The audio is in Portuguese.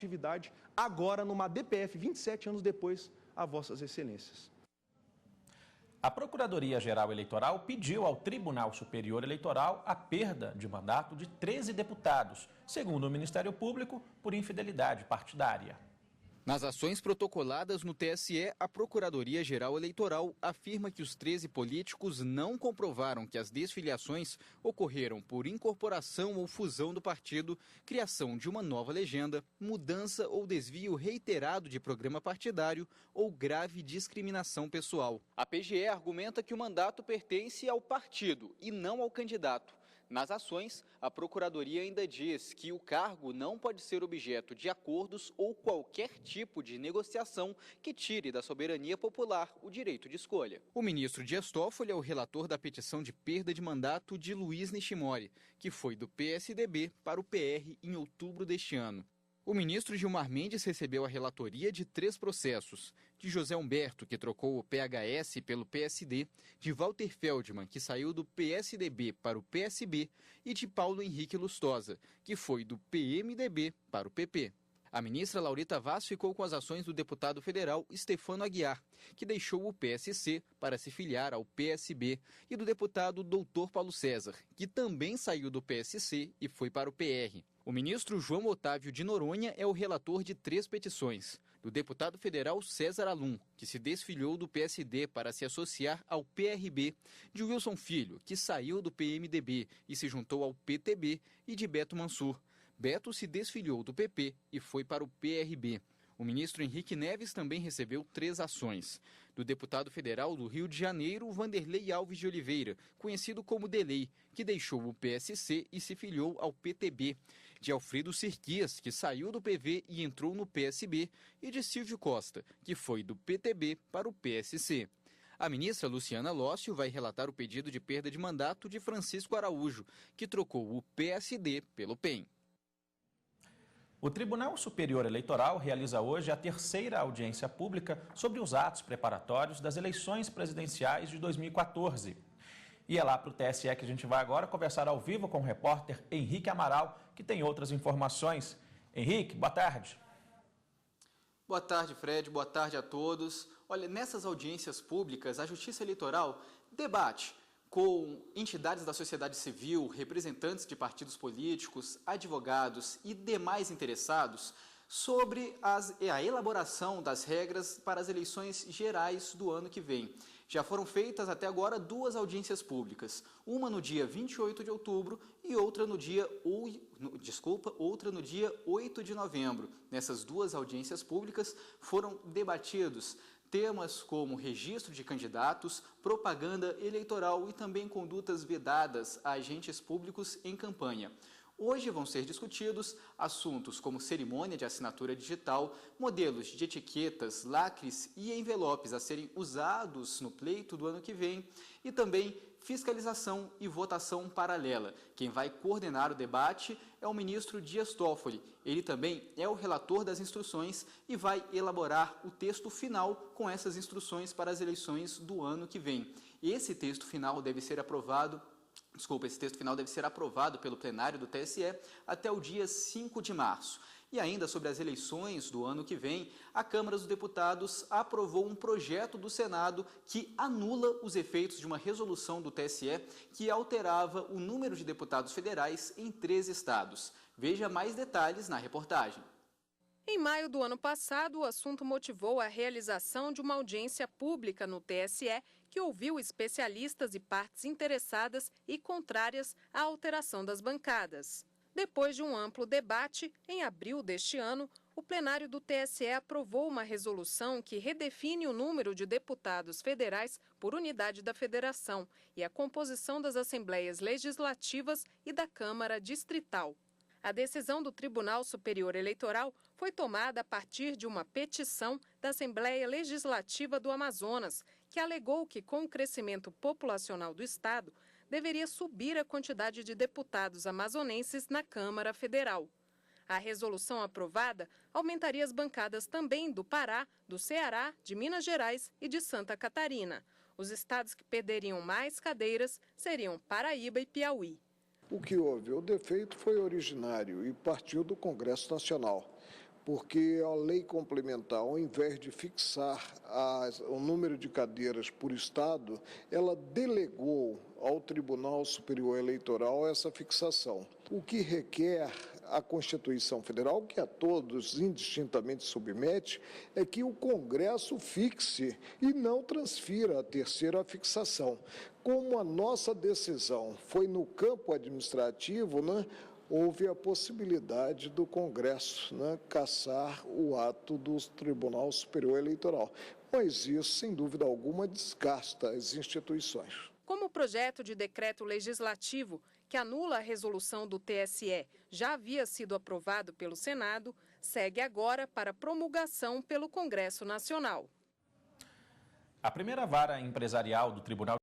atividade agora numa DPF 27 anos depois a Vossas Excelências. A Procuradoria-Geral Eleitoral pediu ao Tribunal Superior Eleitoral a perda de mandato de 13 deputados, segundo o Ministério Público, por infidelidade partidária. Nas ações protocoladas no TSE, a Procuradoria-Geral Eleitoral afirma que os 13 políticos não comprovaram que as desfiliações ocorreram por incorporação ou fusão do partido, criação de uma nova legenda, mudança ou desvio reiterado de programa partidário ou grave discriminação pessoal. A PGE argumenta que o mandato pertence ao partido e não ao candidato. Nas ações, a Procuradoria ainda diz que o cargo não pode ser objeto de acordos ou qualquer tipo de negociação que tire da soberania popular o direito de escolha. O ministro Dias Toffoli é o relator da petição de perda de mandato de Luiz Nishimori, que foi do PSDB para o PR em outubro deste ano. O ministro Gilmar Mendes recebeu a relatoria de 3 processos: de José Humberto, que trocou o PHS pelo PSD, de Walter Feldman, que saiu do PSDB para o PSB, e de Paulo Henrique Lustosa, que foi do PMDB para o PP. A ministra Laurita Vaz ficou com as ações do deputado federal Stefano Aguiar, que deixou o PSC para se filiar ao PSB, e do deputado Dr. Paulo César, que também saiu do PSC e foi para o PR. O ministro João Otávio de Noronha é o relator de 3 petições: do deputado federal César Alum, que se desfiliou do PSD para se associar ao PRB, de Wilson Filho, que saiu do PMDB e se juntou ao PTB, e de Beto Mansur. Beto se desfiliou do PP e foi para o PRB. O ministro Henrique Neves também recebeu 3 ações: do deputado federal do Rio de Janeiro, Vanderlei Alves de Oliveira, conhecido como Delei, que deixou o PSC e se filiou ao PTB, de Alfredo Sirquias, que saiu do PV e entrou no PSB, e de Silvio Costa, que foi do PTB para o PSC. A ministra Luciana Lócio vai relatar o pedido de perda de mandato de Francisco Araújo, que trocou o PSD pelo PEN. O Tribunal Superior Eleitoral realiza hoje a 3ª audiência pública sobre os atos preparatórios das eleições presidenciais de 2014. E é lá para o TSE que a gente vai agora conversar ao vivo com o repórter Henrique Amaral, que tem outras informações. Henrique, boa tarde. Boa tarde, Fred. Boa tarde a todos. Olha, nessas audiências públicas, a Justiça Eleitoral debate com entidades da sociedade civil, representantes de partidos políticos, advogados e demais interessados sobre a elaboração das regras para as eleições gerais do ano que vem. Já foram feitas até agora 2 audiências públicas, uma no dia 28 de outubro e outra no dia 8 de novembro. Nessas 2 audiências públicas foram debatidos temas como registro de candidatos, propaganda eleitoral e também condutas vedadas a agentes públicos em campanha. Hoje vão ser discutidos assuntos como cerimônia de assinatura digital, modelos de etiquetas, lacres e envelopes a serem usados no pleito do ano que vem e também fiscalização e votação paralela. Quem vai coordenar o debate é o ministro Dias Toffoli. Ele também é o relator das instruções e vai elaborar o texto final com essas instruções para as eleições do ano que vem. Esse texto final deve ser aprovado pelo plenário do TSE até o dia 5 de março. E ainda sobre as eleições do ano que vem, a Câmara dos Deputados aprovou um projeto do Senado que anula os efeitos de uma resolução do TSE que alterava o número de deputados federais em 3 estados. Veja mais detalhes na reportagem. Em maio do ano passado, o assunto motivou a realização de uma audiência pública no TSE que ouviu especialistas e partes interessadas e contrárias à alteração das bancadas. Depois de um amplo debate, em abril deste ano, o plenário do TSE aprovou uma resolução que redefine o número de deputados federais por unidade da federação e a composição das assembleias legislativas e da Câmara Distrital. A decisão do Tribunal Superior Eleitoral foi tomada a partir de uma petição da Assembleia Legislativa do Amazonas, que alegou que, com o crescimento populacional do estado, deveria subir a quantidade de deputados amazonenses na Câmara Federal. A resolução aprovada aumentaria as bancadas também do Pará, do Ceará, de Minas Gerais e de Santa Catarina. Os estados que perderiam mais cadeiras seriam Paraíba e Piauí. O que houve? O defeito foi originário e partiu do Congresso Nacional. porque a lei complementar, ao invés de fixar o número de cadeiras por estado, ela delegou ao Tribunal Superior Eleitoral essa fixação, o que requer a Constituição Federal, que a todos indistintamente submete, é que o Congresso fixe e não transfira a terceira fixação. Como a nossa decisão foi no campo administrativo, houve a possibilidade do Congresso cassar o ato do Tribunal Superior Eleitoral. Mas isso, sem dúvida alguma, desgasta as instituições. Como o projeto de decreto legislativo que anula a resolução do TSE já havia sido aprovado pelo Senado, segue agora para promulgação pelo Congresso Nacional. A primeira vara empresarial do Tribunal